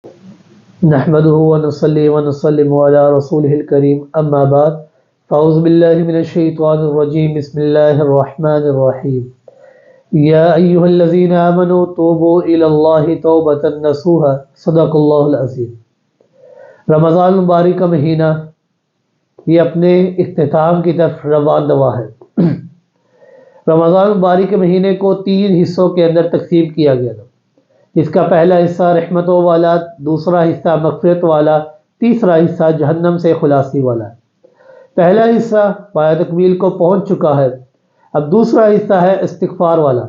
نحمده ونصلي ونسلم على رسوله الكريم اما بعد فاعوذ بالله من الشيطان الرجيم بسم الله الرحمن الرحيم يا ايها الذين امنوا توبوا الى الله توبة نصوحا صدق الله العظيم۔ رمضان المبارک کا مہینہ یہ اپنے اختتام کی طرف روان دوا ہے۔ رمضان المبارک کے مہینے کو 3 حصوں کے اندر تقسیم کیا گیا تھا۔ اس کا پہلا حصہ رحمتوں والا، دوسرا حصہ مغفرت والا، تیسرا حصہ جہنم سے خلاصی والا ہے۔ پہلا حصہ پایہ تکمیل کو پہنچ چکا ہے، اب دوسرا حصہ ہے استغفار والا،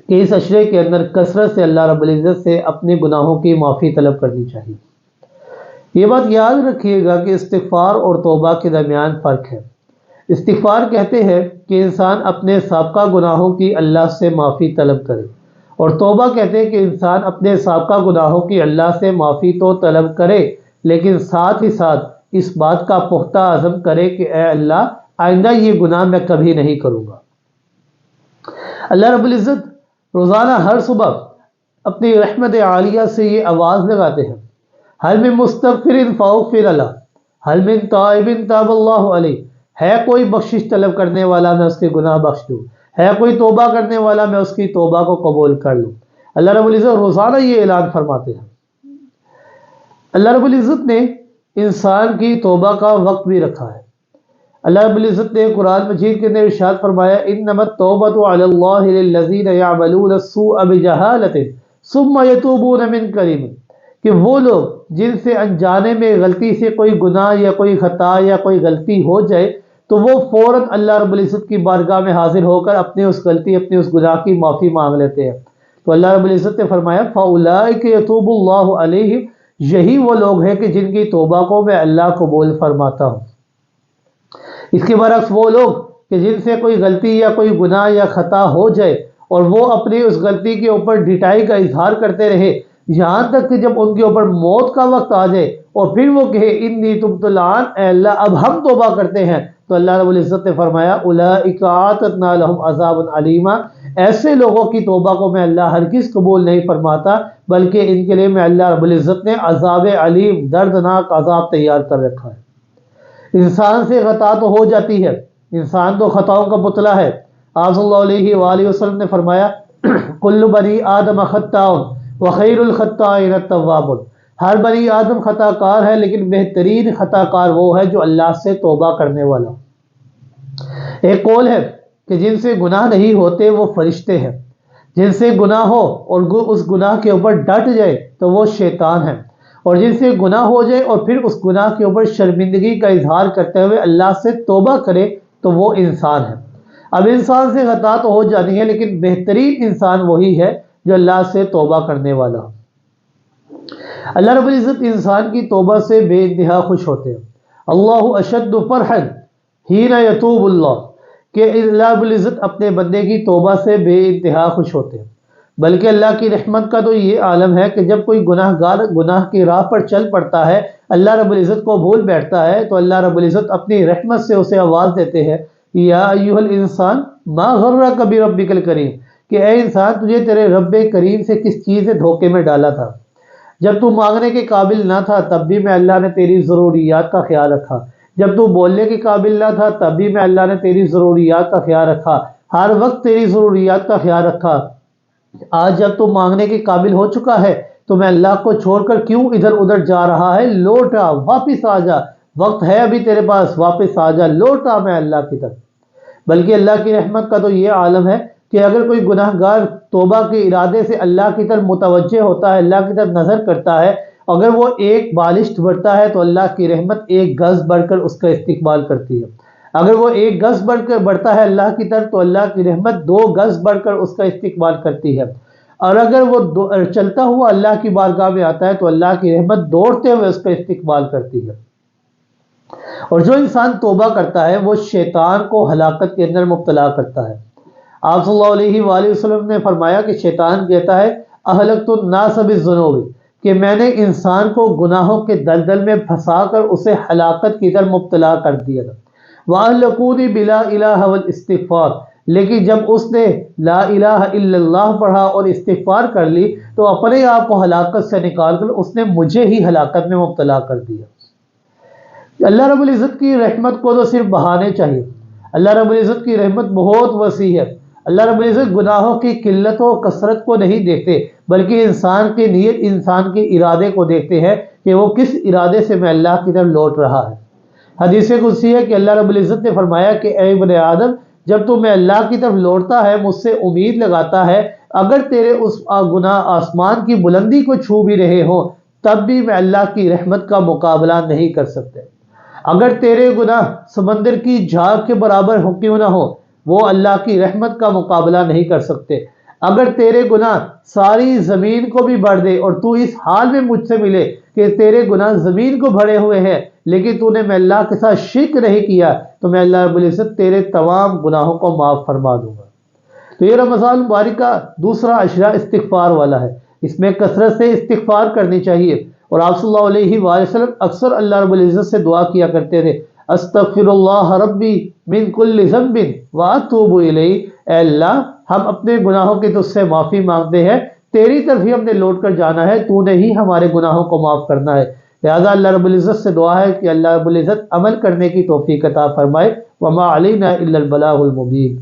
کہ اس عشرے کے اندر کثرت سے اللہ رب العزت سے اپنے گناہوں کی معافی طلب کرنی چاہیے۔ یہ بات یاد رکھیے گا کہ استغفار اور توبہ کے درمیان فرق ہے۔ استغفار کہتے ہیں کہ انسان اپنے سابقہ گناہوں کی اللہ سے معافی طلب کرے، اور توبہ کہتے ہیں کہ انسان اپنے سابقہ گناہوں کی اللہ سے معافی تو طلب کرے، لیکن ساتھ ہی ساتھ اس بات کا پختہ عزم کرے کہ اے اللہ آئندہ یہ گناہ میں کبھی نہیں کروں گا۔ اللہ رب العزت روزانہ ہر صبح اپنی رحمت عالیہ سے یہ آواز لگاتے ہیں، حل من مستغفر فاغفر له، حل من تائب تاب اللہ علیہ، ہے کوئی بخشش طلب کرنے والا میں اس کے گناہ بخش دوں، ہے کوئی توبہ کرنے والا میں اس کی توبہ کو قبول کر لوں۔ اللہ رب العزت روزانہ یہ اعلان فرماتے ہیں۔ اللہ رب العزت نے انسان کی توبہ کا وقت بھی رکھا ہے۔ اللہ رب العزت نے قرآن مجید کے اندر ارشاد فرمایا انما التوبۃ علی اللہ للذین یعملون السوء بجہالۃ ثم یتوبون من قریب، کہ وہ لوگ جن سے انجانے میں غلطی سے کوئی گناہ یا کوئی خطا یا کوئی غلطی ہو جائے تو وہ فوراً اللہ رب العزت کی بارگاہ میں حاضر ہو کر اپنے اس غلطی، اپنے اس گناہ کی معافی مانگ لیتے ہیں۔ تو اللہ رب العزت نے فرمایا فَأُولَٰئِكَ يَتُوبُ اللَّهُ عَلَيْهِمْ، یہی وہ لوگ ہیں کہ جن کی توبہ کو میں اللہ قبول فرماتا ہوں۔ اس کے برعکس وہ لوگ کہ جن سے کوئی غلطی یا کوئی گناہ یا خطا ہو جائے اور وہ اپنی اس غلطی کے اوپر ڈٹائی کا اظہار کرتے رہے یہاں تک کہ جب ان کے اوپر موت کا وقت آ جائے اور پھر وہ کہے انی تبت الآن، اے اللہ اب ہم توبہ کرتے ہیں، تو اللہ رب العزت نے فرمایا اولئک اعتدنا لهم عذابا علیما، ایسے لوگوں کی توبہ کو میں اللہ ہرگز قبول نہیں فرماتا، بلکہ ان کے لیے میں اللہ رب العزت نے عذاب علیم، دردناک عذاب تیار کر رکھا ہے۔ انسان سے خطا تو ہو جاتی ہے، انسان تو خطاؤں کا پتلا ہے۔ آپ صلی اللہ علیہ وآلہ وسلم نے فرمایا کل بنی آدم خطاء وخیر الخطائین التوابون، ہر بنی آدم خطا کار ہے لیکن بہترین خطا کار وہ ہے جو اللہ سے توبہ کرنے والا۔ ایک قول ہے کہ جن سے گناہ نہیں ہوتے وہ فرشتے ہیں، جن سے گناہ ہو اور اس گناہ کے اوپر ڈٹ جائے تو وہ شیطان ہے، اور جن سے گناہ ہو جائے اور پھر اس گناہ کے اوپر شرمندگی کا اظہار کرتے ہوئے اللہ سے توبہ کرے تو وہ انسان ہے۔ اب انسان سے خطا تو ہو جاتی ہے لیکن بہترین انسان وہی ہے جو اللہ سے توبہ کرنے والا۔ اللہ رب العزت انسان کی توبہ سے بے انتہا خوش ہوتے ہیں۔ اللہ اشد فرحا حین یتوب اللہ، کہ اللہ رب العزت اپنے بندے کی توبہ سے بے انتہا خوش ہوتے ہیں۔ بلکہ اللہ کی رحمت کا تو یہ عالم ہے کہ جب کوئی گناہ گار گناہ کی راہ پر چل پڑتا ہے، اللہ رب العزت کو بھول بیٹھتا ہے، تو اللہ رب العزت اپنی رحمت سے اسے آواز دیتے ہیں یا ایھا الانسان ما غرک بربک الکریم، کہ اے انسان تجھے تیرے رب کریم سے کس چیز نے دھوکے میں ڈالا تھا، جب تو مانگنے کے قابل نہ تھا تب بھی میں اللہ نے تیری ضروریات کا خیال رکھا، جب تو بولنے کے قابل نہ تھا تب بھی میں اللہ نے تیری ضروریات کا خیال رکھا، ہر وقت تیری ضروریات کا خیال رکھا۔ آج جب تو مانگنے کے قابل ہو چکا ہے تو میں اللہ کو چھوڑ کر کیوں ادھر ادھر جا رہا ہے، لوٹ آ، واپس آ جا، وقت ہے ابھی تیرے پاس، واپس آ جا، لوٹ آ میں اللہ کی طرف۔ بلکہ اللہ کی رحمت کا تو یہ عالم ہے کہ اگر کوئی گناہ گار توبہ کے ارادے سے اللہ کی طرف متوجہ ہوتا ہے، اللہ کی طرف نظر کرتا ہے، اگر وہ ایک بالشت بڑھتا ہے تو اللہ کی رحمت 1 گز بڑھ کر اس کا استقبال کرتی ہے، اگر وہ 1 گز بڑھ کر بڑھتا ہے اللہ کی طرف تو اللہ کی رحمت 2 گز بڑھ کر اس کا استقبال کرتی ہے، اور اگر وہ چلتا ہوا اللہ کی بارگاہ میں آتا ہے تو اللہ کی رحمت دوڑتے ہوئے اس کا استقبال کرتی ہے۔ اور جو انسان توبہ کرتا ہے وہ شیطان کو ہلاکت کے اندر مبتلا کرتا ہے۔ آپ صلی اللہ علیہ وآلہ وسلم نے فرمایا کہ شیطان کہتا ہے اہلکت الناس بالذنوب، کہ میں نے انسان کو گناہوں کے دلدل میں پھنسا کر اسے ہلاکت کی طرف مبتلا کر دیا تھا۔ وَأَهْلَكُونِي بِلَا إِلَٰهَ وَالْإِسْتِغْفَارِ، لیکن جب اس نے لا الہ الا اللہ پڑھا اور استغفار کر لی تو اپنے آپ کو ہلاکت سے نکال کر اس نے مجھے ہی ہلاکت میں مبتلا کر دیا۔ اللہ رب العزت کی رحمت کو تو صرف بہانے چاہیے۔ اللہ رب العزت کی رحمت بہت وسیع ہے۔ اللہ رب العزت گناہوں کی قلت و کثرت کو نہیں دیکھتے، بلکہ انسان کی نیت، انسان کے ارادے کو دیکھتے ہیں کہ وہ کس ارادے سے میں اللہ کی طرف لوٹ رہا ہے۔ حدیث قدسی ہے کہ اللہ رب العزت نے فرمایا کہ اے ابن آدم، جب تو میں اللہ کی طرف لوٹتا ہے، مجھ سے امید لگاتا ہے، اگر تیرے اس گناہ آسمان کی بلندی کو چھو بھی رہے ہوں تب بھی میں اللہ کی رحمت کا مقابلہ نہیں کر سکتے۔ اگر تیرے گناہ سمندر کی جھاگ کے برابر ہو کیوں نہ ہو، وہ اللہ کی رحمت کا مقابلہ نہیں کر سکتے۔ اگر تیرے گناہ ساری زمین کو بھی بھر دے اور تو اس حال میں مجھ سے ملے کہ تیرے گناہ زمین کو بھرے ہوئے ہیں لیکن تو نے میں اللہ کے ساتھ شرک نہیں کیا، تو میں اللہ رب العزت تیرے تمام گناہوں کو معاف فرما دوں گا۔ تو یہ رمضان مبارک کا دوسرا عشرہ استغفار والا ہے، اس میں کثرت سے استغفار کرنی چاہیے، اور آپ صلی اللہ علیہ وآلہ وسلم اکثر اللہ رب العزت سے دعا کیا کرتے تھے، استغفر اللہ ربی من کل ذنب واتوب الیہ، اے اللہ ہم اپنے گناہوں کی تجھ سے معافی مانگتے ہیں، تیری طرف ہی ہم نے لوٹ کر جانا ہے، تو نے ہی ہمارے گناہوں کو معاف کرنا ہے۔ لہذا اللہ رب العزت سے دعا ہے کہ اللہ رب العزت عمل کرنے کی توفیق عطا فرمائے۔ وما علینا الا البلاغ المبین۔